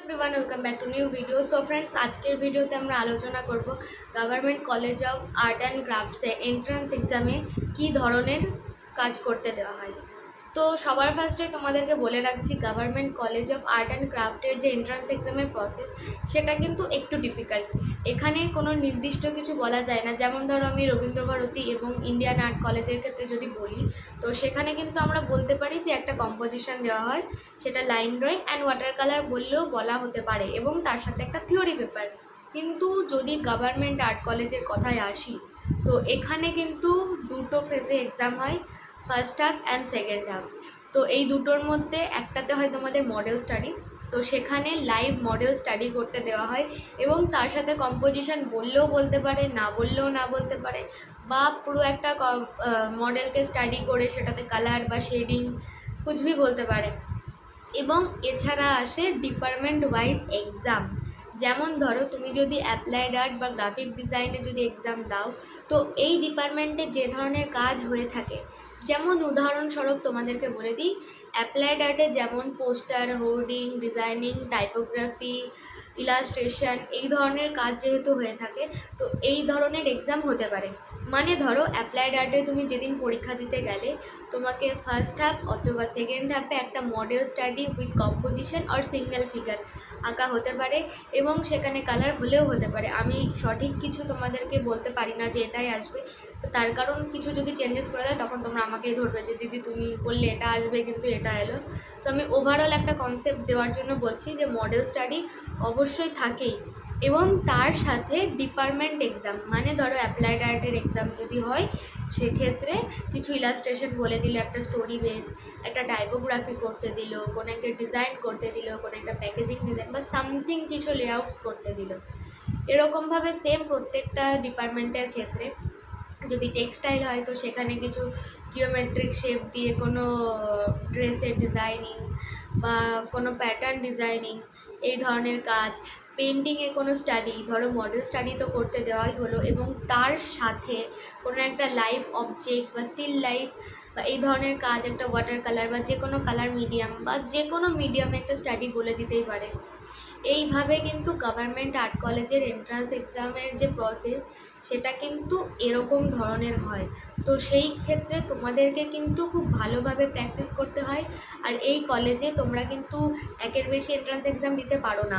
Everyone welcome back to new video. So friends आजकेर भिडियोते आमरा आलोचना करब government college of art and क्राफ्ट्से एंट्रेंस एग्जामे कि धरनेर काज करते देওয়া হয়। तो सबार फार्स्टे तुम्हादेरके बोले राखছি government college of art and क्राफ्टेर जे एंट्रेंस एग्जामेर प्रसेस सेटा किन्तु एकटू डिफिकाल्ट। एखाने कोनो निर्दिष्ट किछु बला जाय ना। जेमन धरो आमि रवींद्र भारती एबं इंडियान आर्ट कलेजेर क्षेत्रे जदि बोली तो सेखाने किन्तु आमरा बोलते पारी जे एकटा कम्पोजिशन देওয়া হয়, सेटा लाइन ड्रयिंग एंड वाटार कलर बोललेও बला होते पारे एबं तार साथे एकटा थियोरि पेपार। किन्तु जदि गवर्नमेंट आर्ट कलेजेर कथाय आसि तो एखाने किन्तु दुटो फेजे एग्जाम হয়, first half and second half. तो এই দুটোর মধ্যে একটাতে হয় তোমাদের মডেল স্টাডি, তো সেখানে লাইভ মডেল স্টাডি করতে দেওয়া হয় এবং তার সাথে কম্পোজিশন বললেও বলতে পারে, না বললেও না বলতে পারে, বা পুরো একটা মডেলকে স্টাডি করে সেটাতে কালার বা শেডিং कुछ भी বলতে পারে। এবং এছাড়া আসে ডিপার্টমেন্ট ওয়াইজ এক্সাম। যেমন ধরো তুমি যদি অ্যাপ্লাইড আর্ট বা গ্রাফিক ডিজাইনে যদি এক্সাম দাও তো এই ডিপার্টমেন্টে যে ধরনের কাজ হয়ে থাকে, যেমন উদাহরণস্বরূপ তোমাদেরকে বলে দিই, অ্যাপ্লাইড আর্টে যেমন poster, hoarding, designing, typography, illustration এই ধরনের কাজ যেহেতু হয়ে থাকে তো এই ধরনের এক্সাম হতে পারে। মানে ধরো অ্যাপ্লাইড আর্টে তুমি যেদিন পরীক্ষা দিতে গেলে তোমাকে ফার্স্ট হাফ অথবা সেকেন্ড হাফে একটা মডেল স্টাডি উইথ কম্পোজিশন আর সিঙ্গেল ফিগার আঁকা হতে পারে এবং সেখানে কালার হলেও হতে পারে। আমি সঠিক কিছু তোমাদেরকে বলতে পারি না যে এটাই আসবে, তো তার কারণ কিছু যদি চেঞ্জেস করে দেয় তখন তোমরা আমাকেই ধরবে যে দিদি তুমি বললে এটা আসবে কিন্তু এটা এলো। তো আমি ওভারঅল একটা কনসেপ্ট দেওয়ার জন্য বলছি যে মডেল স্টাডি অবশ্যই থাকেই এবং তার সাথে ডিপার্টমেন্ট এক্সাম। মানে ধরো অ্যাপ্লাইড আর্টের এক্সাম যদি হয় সেক্ষেত্রে কিছু ইলাস্ট্রেশন বলে দিল, একটা স্টোরি বেস, একটা টাইপোগ্রাফি করতে দিল, কোনো একটা ডিজাইন করতে দিল, কোনো একটা প্যাকেজিং ডিজাইন বা সামথিং কিছু লেআউটস করতে দিল। এরকমভাবে সেম প্রত্যেকটা ডিপার্টমেন্টের ক্ষেত্রে যদি টেক্সটাইল হয় তো সেখানে কিছু জিওমেট্রিক শেপ দিয়ে কোনো ড্রেসের ডিজাইনিং বা কোনো প্যাটার্ন ডিজাইনিং এই ধরনের কাজ, পেন্টিংয়ে কোনো স্টাডি, ধরো মডেল স্টাডি তো করতে দেওয়াই হলো এবং তার সাথে কোনো একটা লাইভ অবজেক্ট বা স্টিল লাইফ বা এই ধরনের কাজ, একটা ওয়াটার কালার বা যে কোনো কালার মিডিয়াম বা যে কোনো মিডিয়ামে একটা স্টাডি বলে দিতেই পারে। এইভাবে কিন্তু গভর্নমেন্ট আর্ট কলেজের এন্ট্রান্স এক্সামের যে প্রসেস সেটা কিন্তু এরকম ধরনের হয়। তো সেই ক্ষেত্রে তোমাদেরকে কিন্তু খুব ভালোভাবে প্র্যাকটিস করতে হয়। আর এই কলেজে তোমরা কিন্তু একের বেশি এন্ট্রান্স এক্সাম দিতে পারো না।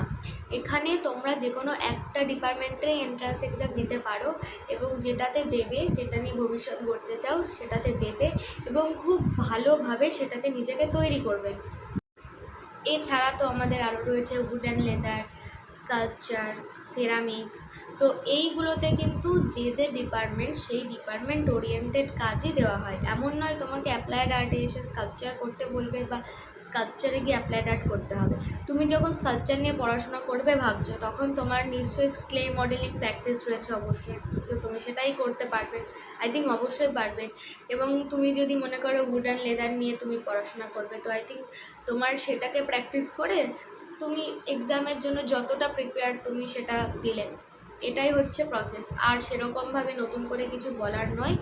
এখানে তোমরা যে কোনো একটা ডিপার্টমেন্টে এন্ট্রান্স এক্সাম দিতে পারো এবং যেটাতে দেবে, যেটা নিয়ে ভবিষ্যৎ গড়তে চাও সেটাতে দেবে এবং খুব ভালোভাবে সেটাতে নিজেকে তৈরি করবে। এছাড়া তো আমাদের আরও রয়েছে wood and leather, sculpture, ceramics. তো এইগুলোতে কিন্তু যে যে ডিপার্টমেন্ট সেই ডিপার্টমেন্ট ওরিয়েন্টেড কাজই দেওয়া হয়। এমন নয় তোমাকে অ্যাপ্লাইড আর্টে এসে স্কাল্পচার করতে বলবে বা স্কাল্পচারে গিয়ে অ্যাপ্লাইড আর্ট করতে হবে। তুমি যখন স্কাল্পচার নিয়ে পড়াশোনা করবে ভাবছো তখন তোমার নিশ্চয়ই ক্লে মডেলিং প্র্যাকটিস রয়েছে অবশ্যই, তো তুমি সেটাই করতে পারবে, আই থিঙ্ক অবশ্যই পারবে। এবং তুমি যদি মনে করো উড অ্যান্ড লেদার নিয়ে তুমি পড়াশোনা করবে তো আই থিঙ্ক তোমার সেটাকে প্র্যাকটিস করে তুমি এক্সামের জন্য যতটা প্রিপেয়ার তুমি সেটা দিলে, এটাই হচ্ছে প্রসেস। আর সেরকমভাবে নতুন করে কিছু বলার নয়।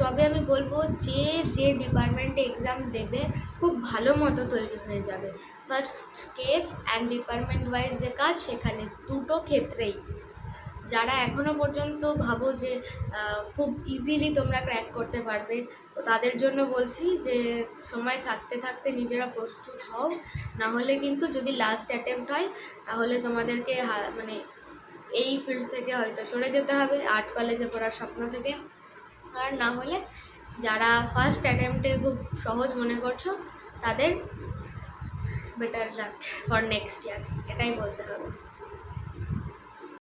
তবে আমি বলবো যে যে ডিপার্টমেন্টে এক্সাম দেবে খুব ভালো মতো তৈরি হয়ে যাবে। First sketch and department wise যে কাজ সেখানে দুটো ক্ষেত্রেই যারা এখনও পর্যন্ত ভাবো যে খুব ইজিলি তোমরা ক্র্যাক করতে পারবে তো তাদের জন্য বলছি যে সময় থাকতে থাকতে নিজেরা প্রস্তুত হও, না হলে কিন্তু যদি লাস্ট অ্যাটেম্প্ট হয় তাহলে তোমাদেরকে মানে এই ফিল্ড থেকে হয়তো সরে যেতে হবে, আর্ট কলেজে পড়ার স্বপ্ন থেকে। আর না হলে যারা ফার্স্ট অ্যাটেম্পটে খুব সহজ মনে করছো তাদের better luck for next year, এটাই বলতে হবে।